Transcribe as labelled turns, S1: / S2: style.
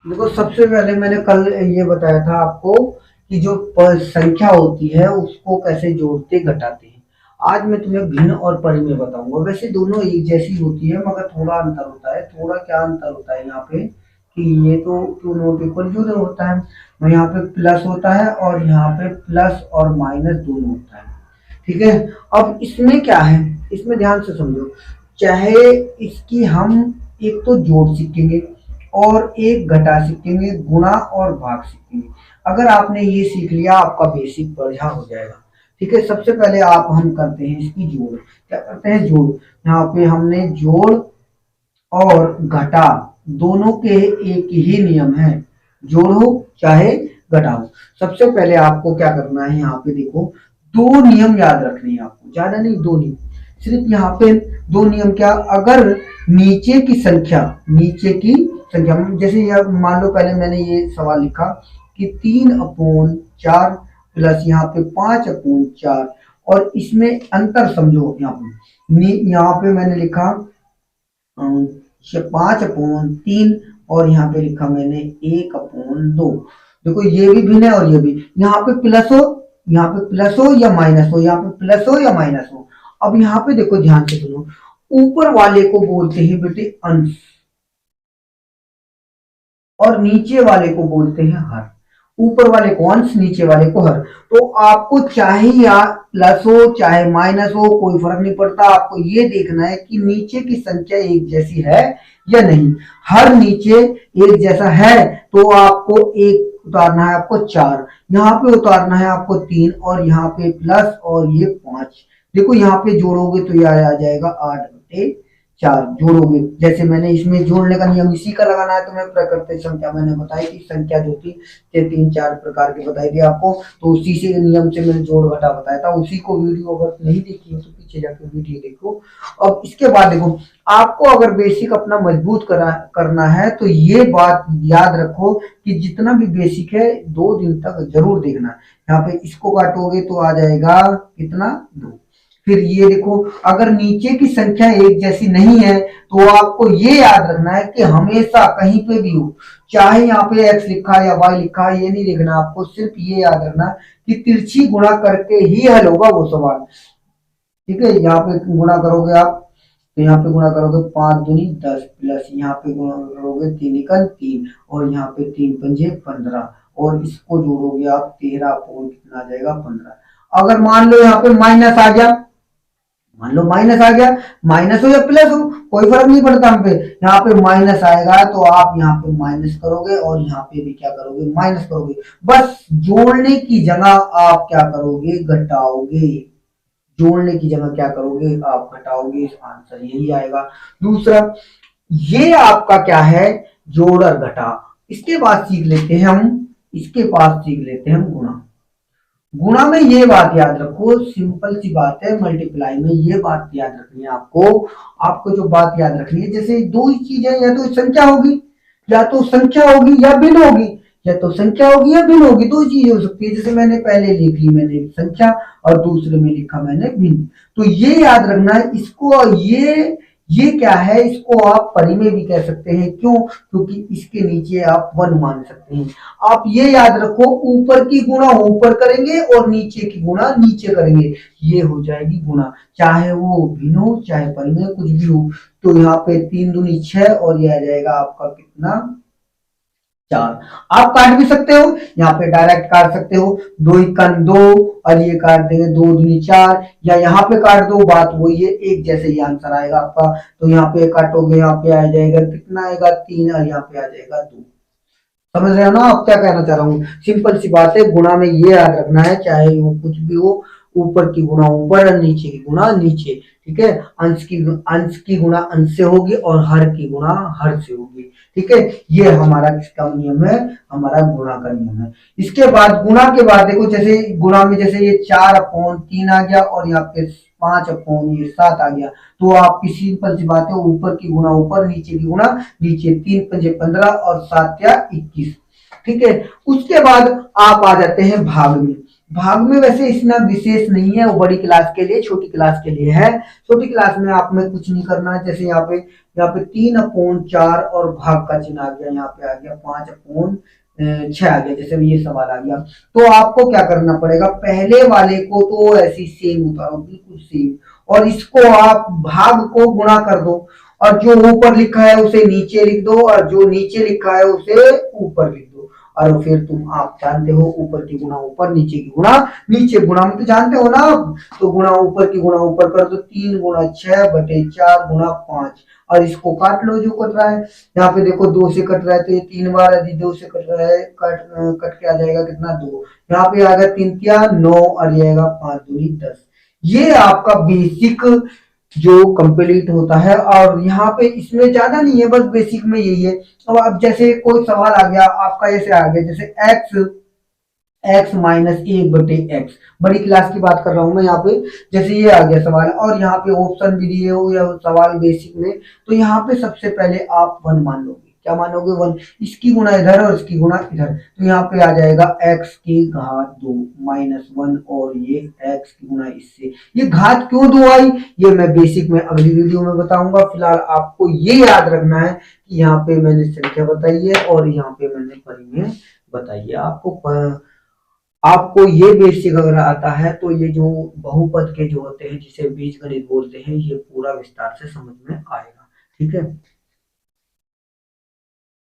S1: देखो, सबसे पहले मैंने कल ये बताया था आपको कि जो संख्या होती है उसको कैसे जोड़ते घटाते हैं। आज मैं तुम्हें भिन्न और परिमेय बताऊंगा। वैसे दोनों एक जैसी होती है मगर थोड़ा अंतर होता है। थोड़ा क्या अंतर होता है यहाँ पे कि ये तो टू नॉट इक्वल जीरो होता है, और यहाँ पे प्लस होता है, और यहाँ पे प्लस और माइनस दोनों होता है। ठीक है। अब इसमें क्या है, इसमें ध्यान से समझो। चाहे इसकी हम एक तो जोड़ सीखेंगे और एक घटा सीखेंगे, गुणा और भाग सीखेंगे। अगर आपने ये सीख लिया आपका बेसिक बढ़िया हो जाएगा। ठीक है। सबसे पहले आप हम करते हैं इसकी जोड़। क्या करते हैं? जोड़। यहाँ पे हमने जोड़ और घटा दोनों के एक ही नियम है, जोड़ो चाहे घटाओ। सबसे पहले आपको क्या करना है, यहाँ पे देखो, दो नियम याद रखने हैं आपको, ज्यादा नहीं, दो नियम सिर्फ। यहाँ पे दो नियम क्या? अगर नीचे की संख्या जैसे यह मान लो, पहले मैंने ये सवाल लिखा कि 3/4 प्लस यहाँ पे 5/4, और इसमें अंतर समझो। यहाँ पे मैंने लिखा 5/3, और यहाँ पे लिखा मैंने 1/2। देखो, ये भी भिन्न है और ये भी। यहाँ पे प्लस हो, यहाँ पे प्लस हो या माइनस हो, यहाँ पे प्लस हो या माइनस हो। अब यहाँ पे देखो, ध्यान से सुनो, ऊपर वाले को बोलते हैं बेटे अंश, और नीचे वाले को बोलते हैं हर। ऊपर वाले को अंश, नीचे वाले को हर। तो आपको चाहे या प्लस हो चाहे माइनस हो, कोई फर्क नहीं पड़ता। आपको ये देखना है कि नीचे की संख्या एक जैसी है या नहीं। हर नीचे एक जैसा है तो आपको एक उतारना है, आपको 4 यहाँ पे उतारना है, आपको 3, और यहाँ पे प्लस और ये 5। देखो, यहाँ पे जोड़ोगे तो यह आ जाएगा 8/4। जोड़ोगे, जैसे मैंने इसमें जोड़ने का नियम इसी का लगाना है। तो मैं प्रकृति संख्या मैंने बताई थी, संख्या जो थी ये 3-4 प्रकार की बताई थी आपको। तो उसी से नियम से मैंने जोड़ घटा बताया था। उसी को वीडियो अगर नहीं देखी हो तो पीछे जाकर वीडियो देखो। अब इसके बाद देखो, आपको अगर बेसिक अपना मजबूत करना है तो ये बात याद रखो कि जितना भी बेसिक है 2 दिन तक जरूर देखना। यहाँ पे इसको काटोगे तो आ जाएगा कितना? 2। फिर ये देखो, अगर नीचे की संख्या एक जैसी नहीं है तो आपको ये याद रखना है कि हमेशा कहीं पे भी हो, चाहे यहाँ पे x लिखा है या y लिखा है, ये नहीं देखना आपको। सिर्फ ये याद रखना कि तिरछी गुणा करके ही हल होगा वो सवाल। ठीक है। यहाँ पे गुणा करोगे आप, तो यहाँ पे गुणा करोगे 5 दूनी 10, प्लस यहाँ पे गुणा करोगे 3 एकल 3, और यहाँ पे 3 पंजे 15, और इसको जोड़ोगे आप 13 और कितना आ जाएगा? 15। अगर मान लो यहाँ पे माइनस आ गया, मान लो माइनस आ गया, माइनस हो या प्लस हो कोई फर्क नहीं पड़ता हम पे। यहाँ पे माइनस आएगा तो आप यहाँ पे माइनस करोगे, और यहाँ पे भी क्या करोगे? माइनस करोगे। बस जोड़ने की जगह आप क्या करोगे? घटाओगे। जोड़ने की जगह क्या करोगे? आप घटाओगे। आंसर यही आएगा। दूसरा, ये आपका क्या है? जोड़ और घटा। इसके बाद सीख लेते हैं हम, इसके पास सीख लेते हैं हम गुणा। गुणा में ये बात याद रखो, सिंपल सी बात है। मल्टीप्लाई में ये बात याद रखनी है आपको। आपको जो बात याद रखनी है, जैसे दो ही चीज है, या तो संख्या होगी, या तो संख्या होगी या भिन्न होगी, या तो संख्या होगी या भिन्न होगी। दो चीजें हो सकती है। जैसे मैंने पहले लिख ली, मैंने संख्या, और दूसरे में लिखा मैंने भिन्न। तो ये याद रखना है इसको। ये क्या है? इसको आप परिमेय भी कह सकते हैं। क्यों? क्योंकि इसके नीचे आप 1 मान सकते हैं। आप ये याद रखो, ऊपर की गुणा ऊपर करेंगे और नीचे की गुणा नीचे करेंगे, ये हो जाएगी गुणा। चाहे वो भिन्न हो चाहे परिमेय, कुछ भी हो। तो यहाँ पे 3 दूनी 6, और ये आ जाएगा आपका कितना? 4। आप काट भी सकते हो, यहाँ पे डायरेक्ट काट सकते हो, 2 एकम 2, और ये काट देंगे 2 दूनी 4, या यहाँ पे काट दो, बात वही है, एक जैसे ही आंसर आएगा आपका। तो यहाँ पे काटोगे, यहाँ पे आ जाएगा कितना? आएगा 3, और यहाँ पे आ जाएगा 2। समझ रहे हो ना आप क्या कहना चाह रहा हूँ? सिंपल सी बात है। गुणा में ये याद रखना है, चाहे वो कुछ भी हो, ऊपर की गुणा ऊपर और नीचे की गुणा नीचे। ठीक है। अंश की गुणा अंश से होगी, और हर की गुणा हर से होगी। ठीक है। ये हमारा किसका नियम है? हमारा गुणा का नियम है। इसके बाद गुणा के बाद देखो, जैसे गुणा में जैसे ये 4/3 आ गया, और यहाँ पे 5/7 आ गया। तो आपकी सिंपल सी बात है, ऊपर की गुणा ऊपर, नीचे की गुणा नीचे। 3 पंजे 15, और 7 या 21। ठीक है। उसके बाद आप आ जाते हैं भाग में। भाग में वैसे इतना विशेष नहीं है, वो बड़ी क्लास के लिए, छोटी क्लास के लिए है। छोटी क्लास में आप में कुछ नहीं करना है। जैसे यहाँ पे 3/4 और भाग का चिन्ह आ गया, यहाँ पे आ गया 5/6 आ गया, जैसे ये सवाल आ गया। तो आपको क्या करना पड़ेगा, पहले वाले को तो ऐसी सेम उतारो, बिल्कुल सेम, और इसको आप भाग को गुणा कर दो, और जो ऊपर लिखा है उसे नीचे लिख दो, और जो नीचे लिखा है उसे ऊपर लिख दो। और फिर तुम आप जानते हो ऊपर की गुणा ऊपर, नीचे की गुणा नीचे, गुणा में तो जानते हो ना आप, तो गुणा ऊपर की गुणा ऊपर कर दो, 3×6/4 और इसको काट लो जो कट रहा है। यहाँ पे देखो 2 से कट रहा है तो ये 3 बार, यदि 2 से कट रहा है कट के आ जाएगा कितना, 2। यहाँ पे आ गया 3×9 और ये आएगा 5×2=10। ये आपका बेसिक जो कंप्लीट होता है, और यहाँ पे इसमें ज्यादा नहीं है, बस बेसिक में यही है। अब जैसे कोई सवाल आ गया आपका, ऐसे आ गया जैसे x-1/x, बड़ी क्लास की बात कर रहा हूं मैं यहाँ पे। जैसे ये आ गया सवाल, और यहाँ पे ऑप्शन भी दिए हो या सवाल बेसिक में, तो यहाँ पे सबसे पहले आप 1 मान लोगे। क्या मानोगे, 1। इसकी गुणा इधर और इसकी गुणा इधर, तो यहाँ पे आ जाएगा x⁻2 -1, और ये x की गुणा इससे। ये घात क्यों 2 आई, ये मैं बेसिक में अगली वीडियो में बताऊंगा। फिलहाल आपको ये याद रखना है कि यहाँ पे मैंने संख्या बताई है और यहाँ पे मैंने परिमेय बताई है। आपको ये बेसिक अगर आता है तो ये जो बहुपद के जो होते हैं, जिसे बीजगणित बोलते हैं, ये पूरा विस्तार से समझ में आएगा। ठीक है।